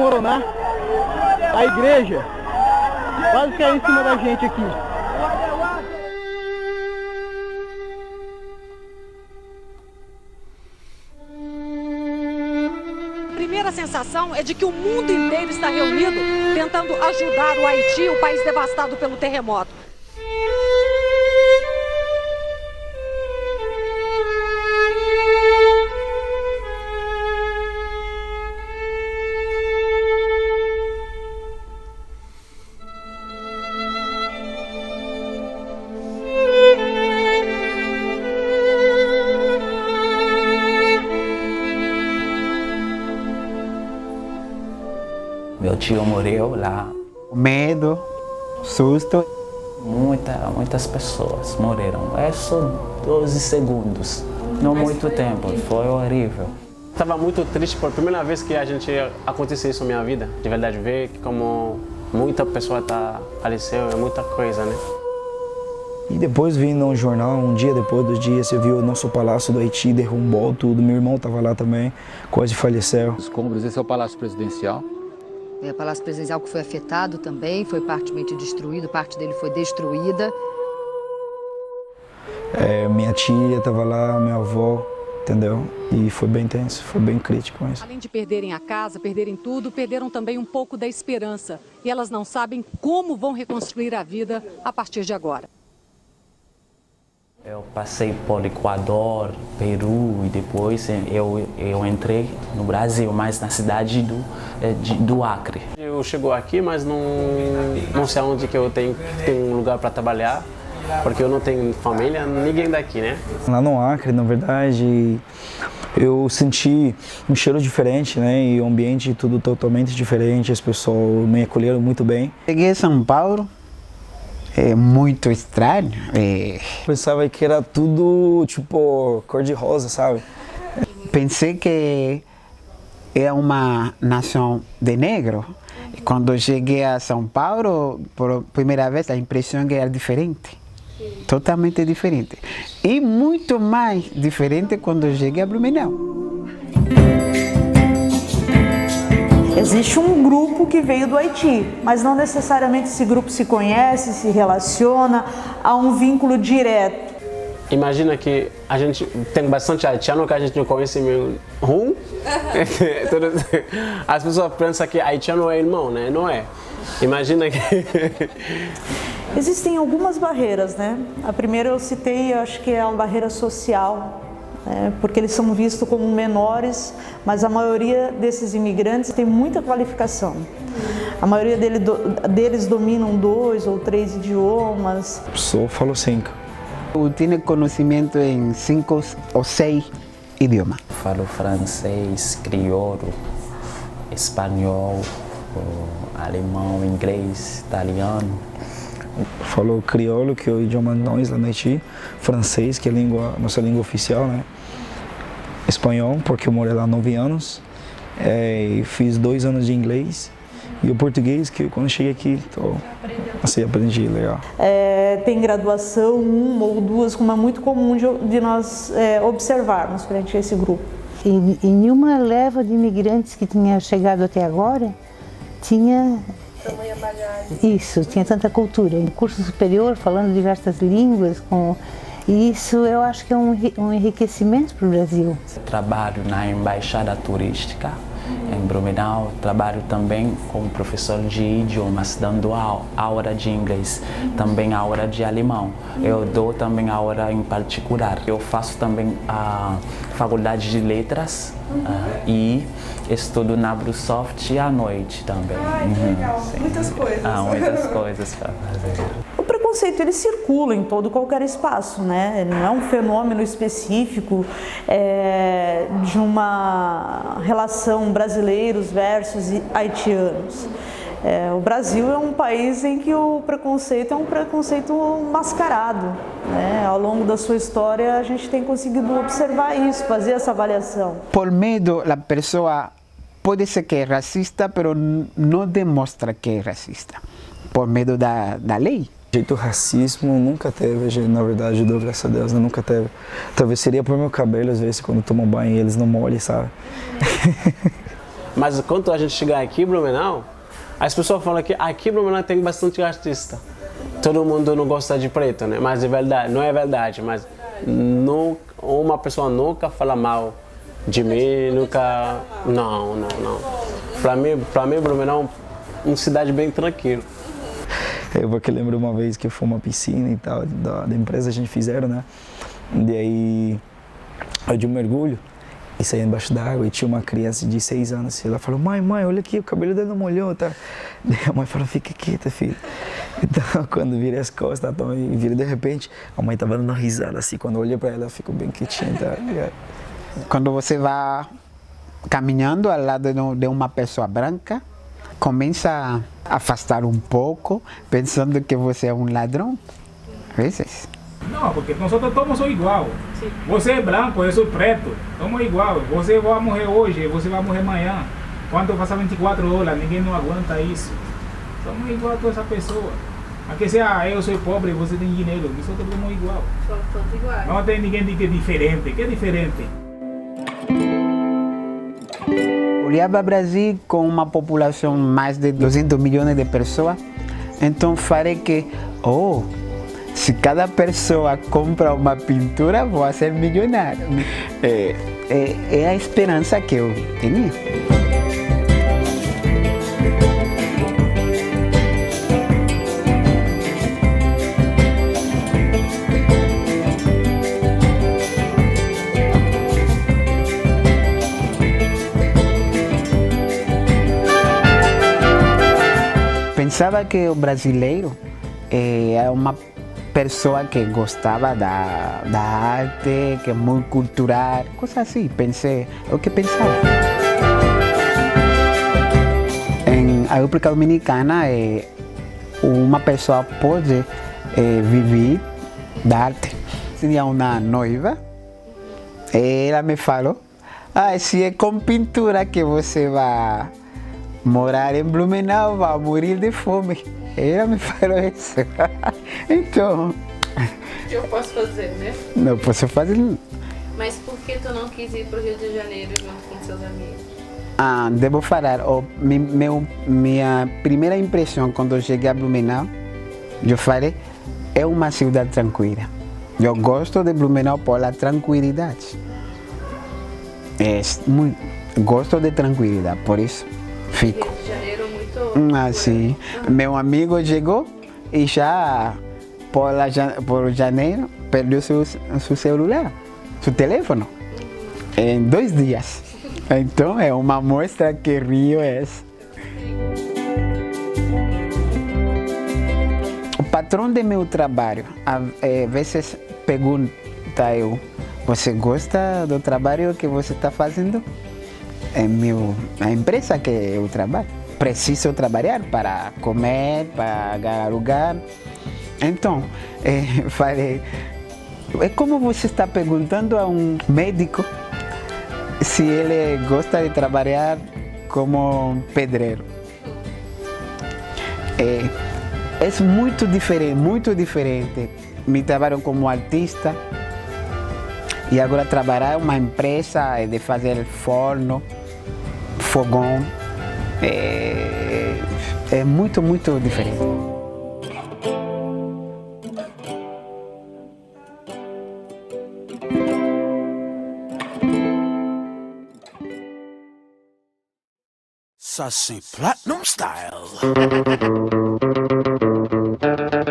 desmoronar. A igreja quase caiu em cima da gente aqui. A primeira sensação é de que o mundo inteiro está reunido tentando ajudar o Haiti, o país devastado pelo terremoto. Meu tio morreu lá. Medo, susto. Muitas pessoas morreram. É só 12 segundos, não muito tempo. Foi horrível. Estava muito triste por primeira vez que a gente aconteceu isso na minha vida. De verdade, ver como muita pessoa faleceu, é muita coisa, né? E depois vi no jornal, um dia depois do dia, você viu o nosso palácio do Haiti, derrubou tudo. Meu irmão estava lá também, quase faleceu. Escombros, esse é o Palácio Presidencial. O Palácio Presidencial que foi afetado também, foi partemente destruído, parte dele foi destruída. Minha tia estava lá, minha avó, entendeu? E foi bem tenso, foi bem crítico isso. Além de perderem a casa, perderem tudo, perderam também um pouco da esperança. E elas não sabem como vão reconstruir a vida a partir de agora. Eu passei por Equador, Peru e depois eu entrei no Brasil, mas na cidade do Acre. Eu chego aqui, mas não sei onde que eu tenho um lugar para trabalhar, porque eu não tenho família, ninguém daqui, né? Lá no Acre, na verdade, eu senti um cheiro diferente, né? E o ambiente tudo totalmente diferente, as pessoas me acolheram muito bem. Cheguei em São Paulo. É muito estranho. Pensava que era tudo tipo cor-de-rosa, sabe? Pensei que é uma nação de negro. E quando cheguei a São Paulo, por primeira vez, a impressão que era diferente. Totalmente diferente. E muito mais diferente quando cheguei a Blumenau. Existe um grupo que veio do Haiti, mas não necessariamente esse grupo se conhece, se relaciona, há um vínculo direto. Imagina que a gente tem bastante haitiano que a gente não conhece mesmo. As pessoas pensam que haitiano é irmão, né? Não é. Imagina que... Existem algumas barreiras, né? A primeira eu citei, eu acho que é uma barreira social. Porque eles são vistos como menores, mas a maioria desses imigrantes tem muita qualificação. A maioria deles dominam 2 ou 3 idiomas. Só falo 5. Eu tenho conhecimento em 5 ou 6 idiomas. Falo francês, crioulo, espanhol, alemão, inglês, italiano. Falo crioulo, que é o idioma de nós lá no Haiti, francês, que é a nossa língua oficial, né? Espanhol, porque eu morei lá 9 anos, e fiz 2 anos de inglês, e o português, que quando cheguei aqui, aprendi legal. Tem graduação, 1 ou 2, como é muito comum de nós observarmos frente a esse grupo. E nenhuma leva de imigrantes que tinha chegado até agora tinha isso, tinha tanta cultura. Em curso superior, falando diversas línguas, e isso eu acho que é um enriquecimento para o Brasil. Trabalho na Embaixada Turística em Blumenau, trabalho também como professor de idiomas, dando aula de inglês, também aula de alemão. Eu dou também aula em particular. Eu faço também a faculdade de letras e estudo na Brusoft à noite também. Que legal. Muitas coisas. Muitas coisas para fazer. O preconceito ele circula em todo qualquer espaço, né? Ele não é um fenômeno específico de uma relação brasileiros versus haitianos. O Brasil é um país em que o preconceito é um preconceito mascarado, né? Ao longo da sua história a gente tem conseguido observar isso, fazer essa avaliação. Por medo, a pessoa pode ser que é racista, mas não demonstra que é racista, por medo da lei. Jeito racismo nunca teve, na verdade, graças a Deus, nunca teve. Talvez seria por meu cabelo, às vezes, quando eu tomo banho eles não molham, sabe? Mas quando a gente chegar aqui em Blumenau, as pessoas falam que aqui em Blumenau tem bastante artista. Todo mundo não gosta de preto, né? Mas é verdade, não é verdade. Mas uma pessoa nunca fala mal de mim, nunca... Não. Para mim Blumenau é uma cidade bem tranquila. Eu porque lembro uma vez que foi uma piscina e tal, da empresa a gente fizeram, né? E aí eu de um mergulho e saí embaixo d'água e tinha uma criança de 6 anos. E ela falou, mãe, olha aqui, o cabelo dela não molhou, tá? Daí a mãe falou, fica quieta, filho. Então, quando virei as costas, e virei de repente, a mãe tava dando uma risada assim. Quando eu olhei pra ela, ficou bem quietinha, tá? Quando você vai caminhando ao lado de uma pessoa branca, começa a afastar um pouco, pensando que você é um ladrão. Às vezes. Não, porque nós todos somos igual. Sim. Você é branco, eu sou preto, somos igual. Você vai morrer hoje, você vai morrer amanhã. Quando passa 24 horas, ninguém não aguenta isso. Somos igual a toda essa pessoa. Aqui se eu sou pobre, você tem dinheiro, isso todos somos igual. Somos todos iguais. Não tem ninguém que é diferente, que é diferente. Olhava o Brasil com uma população mais de 200 milhões de pessoas, então falei que, se cada pessoa compra uma pintura, vou ser milionário. É a esperança que eu tinha. Pensava que o brasileiro é uma pessoa que gostava da arte, que é muito cultural, coisas assim. Pensei, é o que pensava. Em a República Dominicana, uma pessoa pode viver da arte. Tinha uma noiva, ela me falou, se é com pintura que você vai morar em Blumenau, vai morrer de fome. Ela me falou isso. Então... Eu posso fazer, né? Não posso fazer. Mas por que tu não quis ir para o Rio de Janeiro junto com seus amigos? Devo falar, minha primeira impressão quando eu cheguei a Blumenau, eu falei, é uma cidade tranquila. Eu gosto de Blumenau pela tranquilidade. Gosto de tranquilidade, por isso fico. Rio de Janeiro muito... Sim. Meu amigo chegou e já por janeiro perdeu seu celular, seu telefone, em 2 dias. Então é uma mostra que Rio é esse. O patrão de meu trabalho, às vezes pergunta eu, você gosta do trabalho que você está fazendo? É a empresa que eu trabalho. Preciso trabalhar para comer, pagar aluguel. Então, falei, é como você está perguntando a um médico se ele gosta de trabalhar como pedreiro. É muito diferente. Me trabalho como artista e agora trabalhar em uma empresa de fazer forno, fogão. É muito diferente. Saci Platinum Style.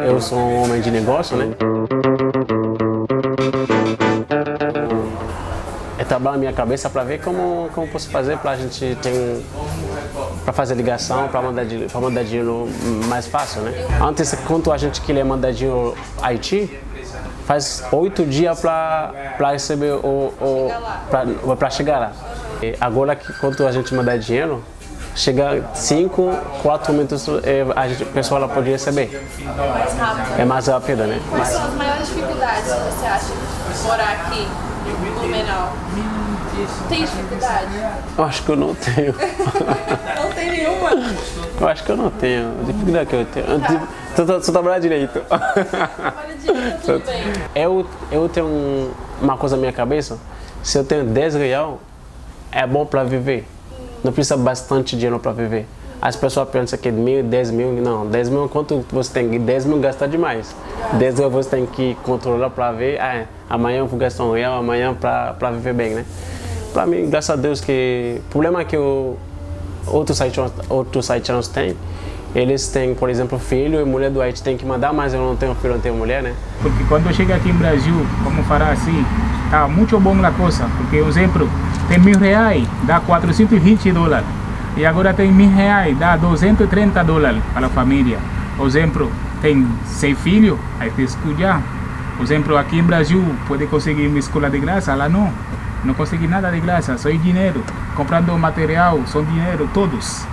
Eu sou um homem de negócio, né? Eu trabalho na minha cabeça para ver como posso fazer para a gente ter para fazer ligação, para mandar dinheiro mais fácil, né? Antes, quando a gente queria mandar dinheiro Haiti, faz 8 dias para receber para chegar lá. E agora, quando a gente mandar dinheiro, chega 5, 4 minutos a pessoa pode receber. É mais rápido. É mais rápido, né? Quais são as maiores dificuldades que você acha de morar aqui em Blumenau? Tem dificuldade? Eu acho que eu não tenho. Não tem nenhuma? Eu acho que eu não tenho. A dificuldade que eu tenho. Só trabalhar direito. Trabalha direito, tudo bem. Eu tenho uma coisa na minha cabeça. Se eu tenho 10 reais, é bom para viver. não precisa bastante dinheiro para viver. As pessoas pensam que 1.000, 10 mil, não, 10 mil quanto você tem, 10 mil gasta demais. 10 mil você tem que controlar para ver, amanhã eu vou gastar R$1, amanhã para viver bem, né? Para mim, graças a Deus, que o problema é que outros haitianos têm, eles têm, por exemplo, filho e mulher do Haiti tem que mandar, mas eu não tenho filho, não tenho mulher, né? Porque quando eu chego aqui no Brasil, como falar assim, tá muito bom a coisa, porque, por exemplo, tem R$1.000, dá $420. E agora tem R$1.000, dá $230 para a família. Por exemplo, tem 6 filhos, aí tem que estudar. Por exemplo, aqui no Brasil, pode conseguir uma escola de graça, lá não consegui nada de graça, só dinheiro. Comprando material, só dinheiro, todos.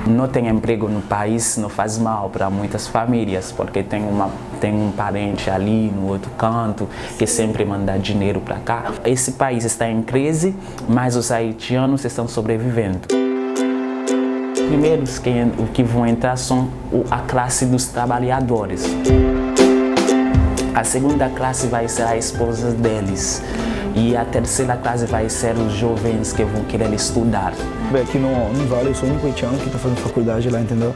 Não ter emprego no país não faz mal para muitas famílias, porque tem um parente ali no outro canto que sempre manda dinheiro para cá. Esse país está em crise, mas os haitianos estão sobrevivendo. Primeiros que vão entrar são a classe dos trabalhadores. A segunda classe vai ser a esposa deles. E a terceira classe vai ser os jovens que vão querer estudar. Aqui no Vale eu sou o único haitiano que está fazendo faculdade lá, entendeu?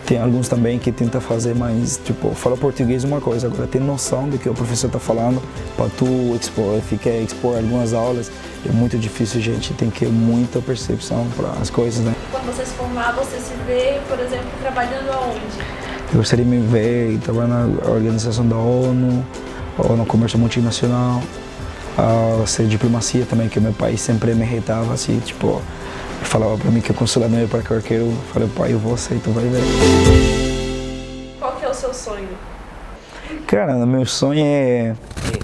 Tem alguns também que tentam fazer mais, tipo, fala português uma coisa, agora tem noção do que o professor está falando para tu expor algumas aulas. É muito difícil, gente, tem que ter muita percepção para as coisas, né? Quando você se formar, você se vê, por exemplo, trabalhando aonde? Eu gostaria de me ver trabalhando na organização da ONU, ou no comércio multinacional. Ser diplomacia também, que meu pai sempre me irritava, assim, tipo, falava pra mim que o consulado não ia para arqueiro, eu falei, pai, eu vou aceitar, vai ver. Qual que é o seu sonho? Cara, meu sonho é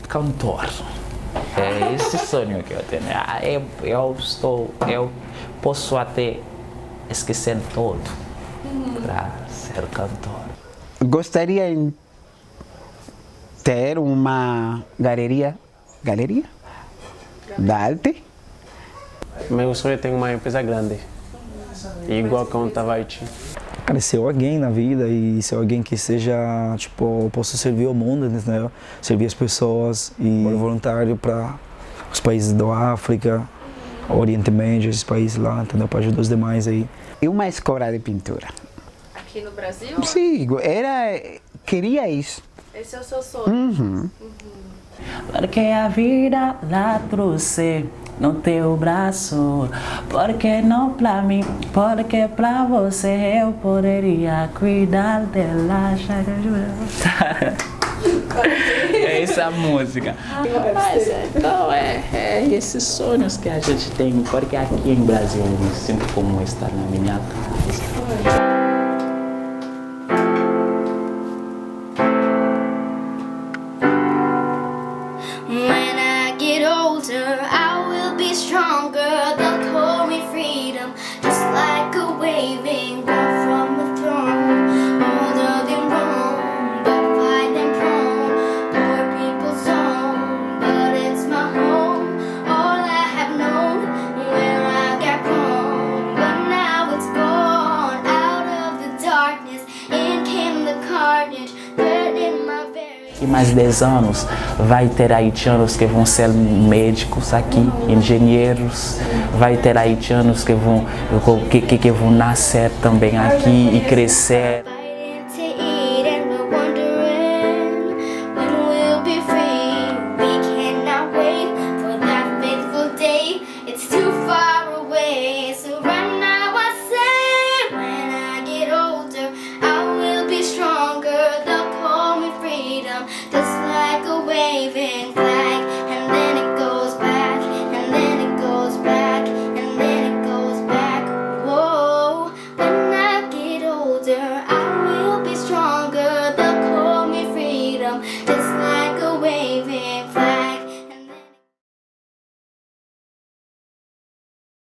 cantor. É esse sonho que eu tenho. Eu posso até esquecer tudo para ser cantor. Gostaria de ter uma galeria da arte. Meu sonho é ter uma empresa grande, igual que eu estava em Haiti. Cara, ser alguém na vida e ser alguém que seja, tipo, eu posso servir o mundo, né? Servir as pessoas e voluntário para os países da África, Oriente Médio, esses países lá, entendeu? Para ajudar os demais aí. E uma escola de pintura. Aqui no Brasil? Sim, queria isso. Esse é o seu sonho? Porque a vida lá trouxe no teu braço, porque não pra mim, porque pra você eu poderia cuidar dela. É essa a música. Mas então é esses sonhos que a gente tem, porque aqui em Brasil eu me sinto como estar na minha casa. Em mais 10 anos vai ter haitianos que vão ser médicos aqui, engenheiros, vai ter haitianos que vão nascer também aqui e crescer.